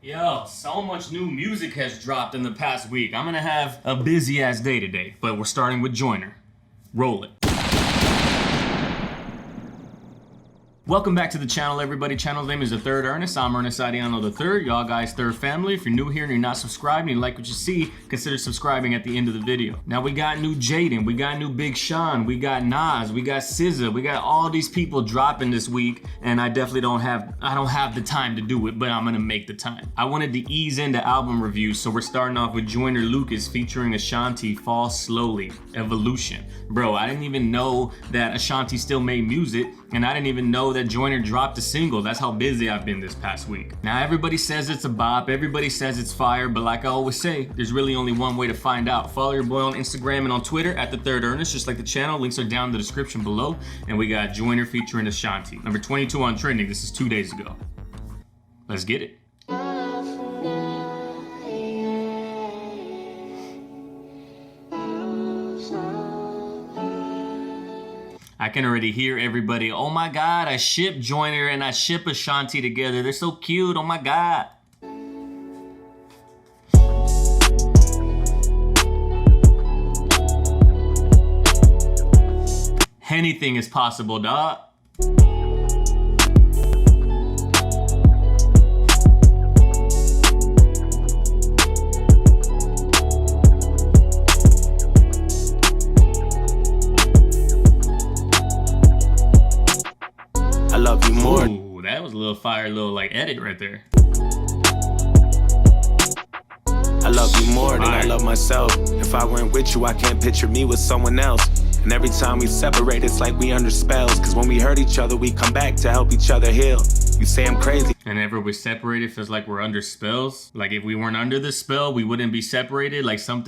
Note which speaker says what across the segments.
Speaker 1: Yo, so much new music has dropped in the past week. I'm gonna have a busy ass day today, but we're starting with Joyner. Roll it. Welcome back to the channel, everybody. Channel name is TheThirdErnest. I'm Ernest Adiano III. Y'all guys, third family. If you're new here and you're not subscribed and you like what you see, consider subscribing at the end of the video. Now we got new Jaden, we got new Big Sean, we got Nas, we got SZA, we got all these people dropping this week, and I definitely don't have the time to do it, but I'm gonna make the time. I wanted to ease into album reviews, so we're starting off with Joyner Lucas featuring Ashanti, Fall Slowly, Evolution. Bro, I didn't even know that Ashanti still made music, and I didn't even know that Joyner dropped a single. That's how busy I've been this past week. Now everybody says it's a bop, everybody says it's fire, but like I always say, there's really only one way to find out. Follow your boy on Instagram and on Twitter at TheThirdErnest, just like the channel. Links are down in the description below. And we got Joyner featuring Ashanti. Number 22 on trending. This is 2 days ago. Let's get it. I can already hear everybody, oh my God, I ship Joyner and I ship Ashanti together. They're so cute, oh my God. Anything is possible, dog.
Speaker 2: I love you more.
Speaker 1: Ooh, that was a little fire, little like edit right there.
Speaker 2: I love you more than I love myself. If I weren't with you, I can't picture me with someone else. And every time we separate, it's like we under spells. Cause when we hurt each other, we come back to help each other heal. You say I'm crazy.
Speaker 1: And whenever we're separated, feels like we're under spells. Like if we weren't under the spell, we wouldn't be separated. Like some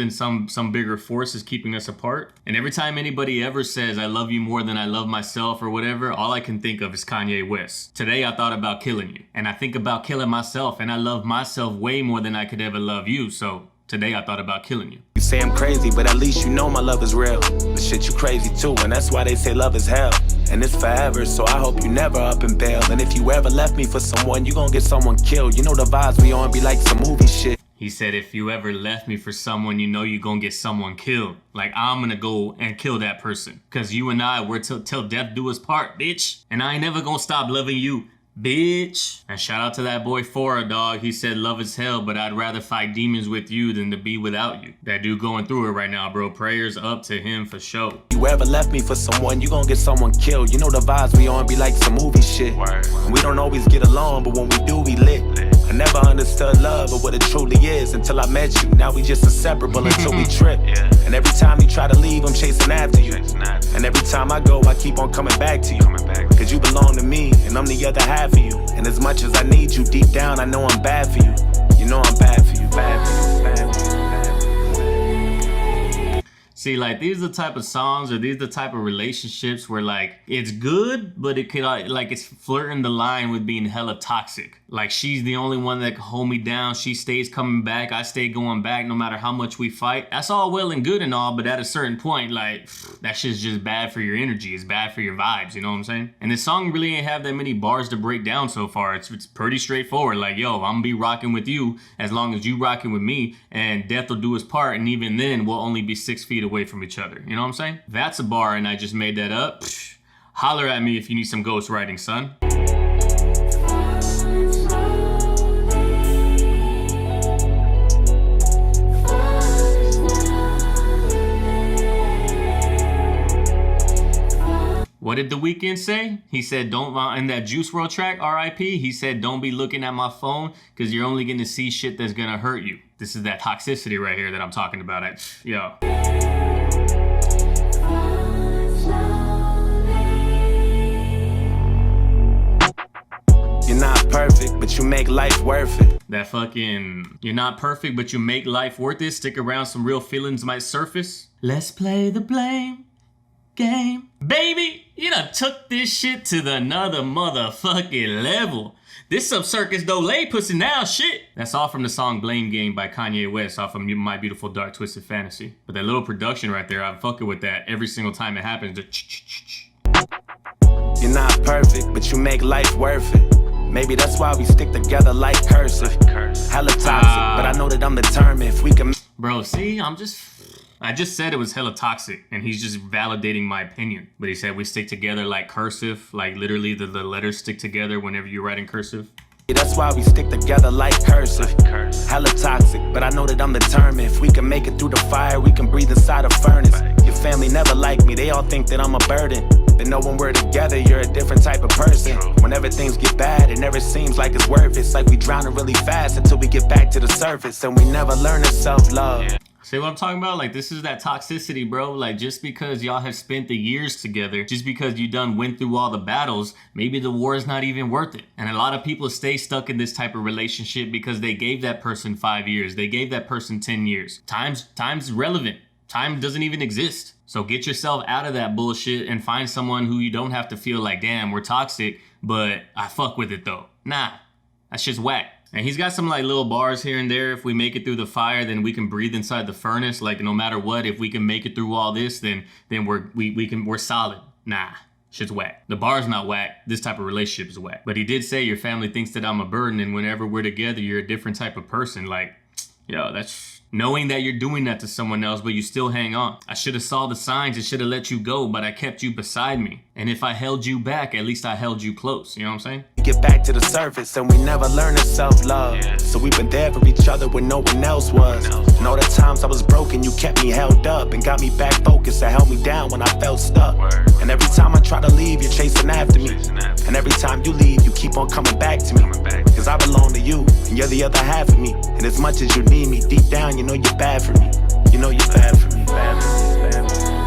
Speaker 1: bigger force is keeping us apart. And every time anybody ever says, I love you more than I love myself or whatever, all I can think of is Kanye West. Today I thought about killing you. And I think about killing myself. And I love myself way more than I could ever love you. So today I thought about killing you.
Speaker 2: You say I'm crazy, but at least you know my love is real. But shit, you crazy too, and that's why they say love is hell. And it's forever, so I hope you never up and bail. And if you ever left me for someone, you gon' get someone killed. You know the vibes we on be like some movie shit.
Speaker 1: He said, if you ever left me for someone, you know you gonna get someone killed. Like I'm gonna go and kill that person. Cause you and I, we're till death do us part, bitch. And I ain't never gonna stop loving you, bitch. And shout out to that boy Fora, dog. He said love is hell, but I'd rather fight demons with you than to be without you. That dude going through it right now, bro. Prayers up to him for sure.
Speaker 2: You ever left me for someone, you gon' get someone killed. You know the vibes we on be like some movie shit. And we don't always get along, but when we do, we lit. I never understood love or what it truly is until I met you. Now we just inseparable until we trip. And every time you try to leave, I'm chasing after you. And every time I go, I keep on coming back to you. Cause you belong to me, and I'm the other half of you. And as much as I need you, deep down I know I'm bad for you. You know I'm bad for you, bad for you, bad for you, bad for you.
Speaker 1: See, like these are the type of songs or these are the type of relationships where like it's good, but it could like it's flirting the line with being hella toxic. Like she's the only one that can hold me down. She stays coming back. I stay going back no matter how much we fight. That's all well and good and all, but at a certain point, like that shit's just bad for your energy. It's bad for your vibes. You know what I'm saying? And this song really ain't have that many bars to break down so far. It's pretty straightforward. Like, yo, I'm gonna be rocking with you as long as you rocking with me, and death will do us part. And even then, we'll only be 6 feet away from each other. You know what I'm saying? That's a bar, and I just made that up. Holler at me if you need some ghostwriting, son. What did The Weeknd say? He said, don't, in that Juice WRLD track, R.I.P., he said, don't be looking at my phone because you're only going to see shit that's going to hurt you. This is that toxicity right here that I'm talking about. Yo.
Speaker 2: You're not perfect, but you make life worth it.
Speaker 1: That fucking, you're not perfect, but you make life worth it. Stick around, some real feelings might surface. Let's play the blame game. Baby, you done took this shit to the another motherfucking level. This some Circus Dolay pussy now shit. That's all from the song Blame Game by Kanye West off of My Beautiful Dark Twisted Fantasy. But that little production right there, I'm fucking with that every single time it happens.
Speaker 2: You're not perfect, but you make life worth it. Maybe that's why we stick together like cursive. Hella toxic, but I know that I'm determined. If we can.
Speaker 1: Bro, see, I just said it was hella toxic, and he's just validating my opinion. But he said we stick together like cursive, like literally the letters stick together whenever you write in cursive.
Speaker 2: That's why we stick together like cursive. Hella toxic, but I know that I'm determined. If we can make it through the fire, we can breathe inside a furnace. Your family never like me, they all think that I'm a burden. They know when we're together, you're a different type of person. Whenever things get bad, it never seems like it's worth it. It's like we drowning really fast until we get back to the surface. And we never learn to self-love.
Speaker 1: See what I'm talking about? Like, this is that toxicity, bro. Like, just because y'all have spent the years together, just because you done went through all the battles, maybe the war is not even worth it. And a lot of people stay stuck in this type of relationship because they gave that person 5 years. They gave that person 10 years. Time's relevant. Time doesn't even exist. So get yourself out of that bullshit and find someone who you don't have to feel like, damn, we're toxic, but I fuck with it though. Nah, that's just whack. And he's got some like little bars here and there. If we make it through the fire, then we can breathe inside the furnace. Like no matter what, if we can make it through all this, then we're solid. Nah, shit's whack. The bar's not whack. This type of relationship is whack. But he did say your family thinks that I'm a burden, and whenever we're together, you're a different type of person. Like, yo, that's knowing that you're doing that to someone else, but you still hang on. I should have saw the signs and should have let you go, but I kept you beside me. And if I held you back, at least I held you close. You know what I'm saying?
Speaker 2: Get back to the surface and we never learn to self-love. So we've been there for each other when no one else was. And all the times I was broken, you kept me held up and got me back focused and held me down when I felt stuck. And every time I try to leave, you're chasing after me. And every time you leave, you keep on coming back to me. Cause I belong to you and you're the other half of me. And as much as you need me, deep down you know you're bad for me. You know you're bad for me. Bad for me. Bad for me.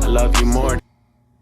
Speaker 2: Love you more.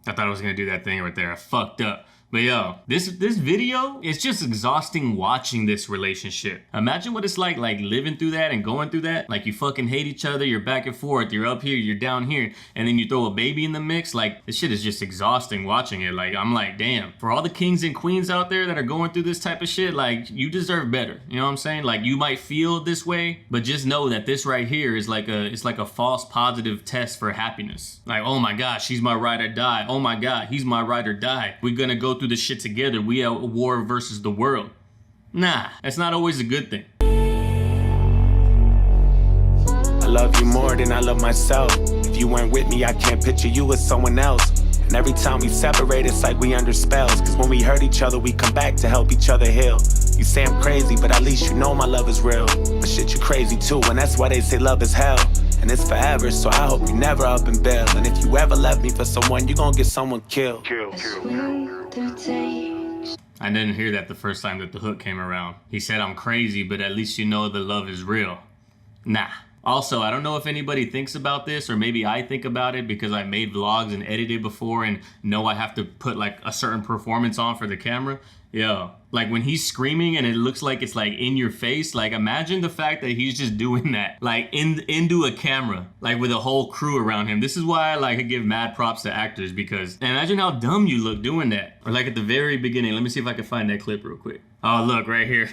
Speaker 1: I thought I was gonna do that thing right there. I fucked up. But yo, this video, it's just exhausting watching this relationship. Imagine what it's like living through that and going through that. Like you fucking hate each other, you're back and forth, you're up here, you're down here, and then you throw a baby in the mix. Like this shit is just exhausting watching it. Like I'm like, damn, for all the kings and queens out there that are going through this type of shit, like you deserve better. You know what I'm saying? Like you might feel this way, but just know that this right here is it's like a false positive test for happiness. Like, oh my gosh, she's my ride or die. Oh my God, he's my ride or die. We're gonna go through this shit together. We at war versus the world. Nah, that's not always a good thing.
Speaker 2: I love you more than I love myself. If you weren't with me, I can't picture you as someone else. And every time we separate, it's like we under spells. Cause when we hurt each other, we come back to help each other heal. You say I'm crazy, but at least you know my love is real. But shit, you crazy too, and that's why they say love is hell. And it's forever, so I hope you never up and bail. And if you ever left me for someone, you gon' get someone killed.
Speaker 1: I didn't hear that the first time that the hook came around. He said I'm crazy, but at least you know the love is real. Nah. Also, I don't know if anybody thinks about this, or maybe I think about it because I made vlogs and edited before and know I have to put like a certain performance on for the camera. Yo, like when he's screaming and it looks like it's like in your face, like imagine the fact that he's just doing that like into a camera, like with a whole crew around him. This is why I give mad props to actors, because imagine how dumb you look doing that. Or like at the very beginning, let me see if I can find that clip real quick. Oh, look right here.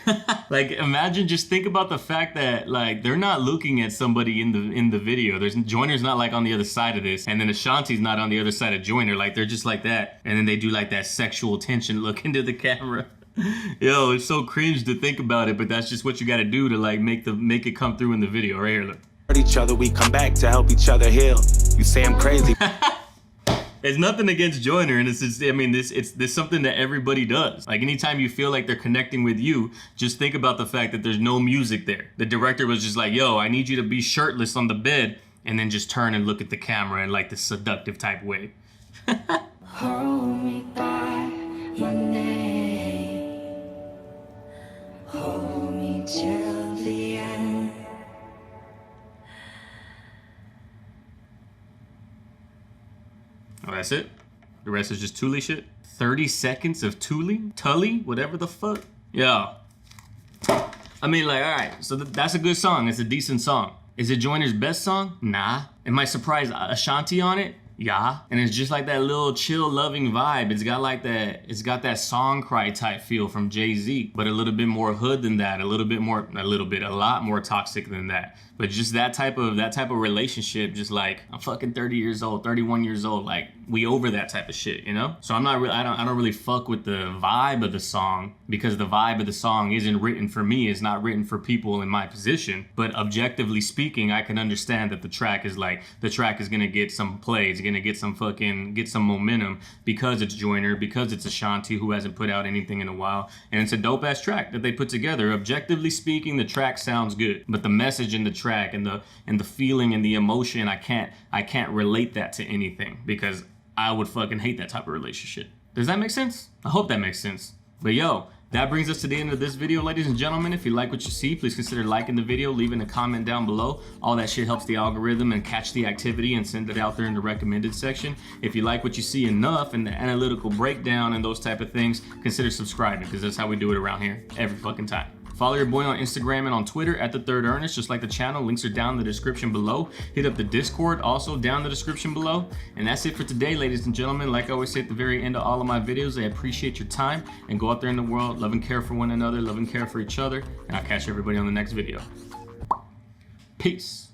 Speaker 1: Like imagine, just think about the fact that like they're not looking at somebody in the video. Joyner's not like on the other side of this, and then Ashanti's not on the other side of Joyner. Like they're just like that, and then they do like that sexual tension look into the camera. Yo, it's so cringe to think about it, but that's just what you got to do to like make it come through in the video. Right here, look.
Speaker 2: Hurt each other, we come back to help each other heal. You say I'm crazy.
Speaker 1: It's nothing against Joyner, and it's something that everybody does. Like anytime you feel like they're connecting with you, just think about the fact that there's no music there. The director was just like, yo, I need you to be shirtless on the bed, and then just turn and look at the camera in like the seductive type way.
Speaker 3: Hold me by my name. Hold me till the end.
Speaker 1: Oh, that's it? The rest is just Thule shit? 30 seconds of Thule? Tully? Whatever the fuck? Yeah. I mean, like, alright, so that's a good song. It's a decent song. Is it Joyner's best song? Nah. Am I surprised Ashanti on it? yeah. And it's just like that little chill, loving vibe. It's got like that, it's got that song cry type feel from Jay-Z, but a little bit more hood than that, a lot more toxic than that. But just that type of relationship, just like, I'm fucking 30 years old, 31 years old, like, we over that type of shit, you know? So I'm not really, I don't really fuck with the vibe of the song, because the vibe of the song isn't written for me, it's not written for people in my position. But objectively speaking, I can understand that the track is gonna get some play, it's gonna get some momentum, because it's Joyner, because it's Ashanti, who hasn't put out anything in a while, and it's a dope ass track that they put together. Objectively speaking, the track sounds good, but the message in the track and the feeling and the emotion, I can't relate that to anything, because I would fucking hate that type of relationship. Does that make sense? I hope that makes sense. But yo, that brings us to the end of this video, ladies and gentlemen. If you like what you see, please consider liking the video, leaving a comment down below. All that shit helps the algorithm and catch the activity and send it out there in the recommended section. If you like what you see enough and the analytical breakdown and those type of things, consider subscribing, because that's how we do it around here every fucking time. Follow your boy on Instagram and on Twitter at TheThirdErnest, just like the channel. Links are down in the description below. Hit up the Discord, also down in the description below. And that's it for today, ladies and gentlemen. Like I always say at the very end of all of my videos, I appreciate your time, and go out there in the world, love and care for one another, love and care for each other, and I'll catch everybody on the next video. Peace.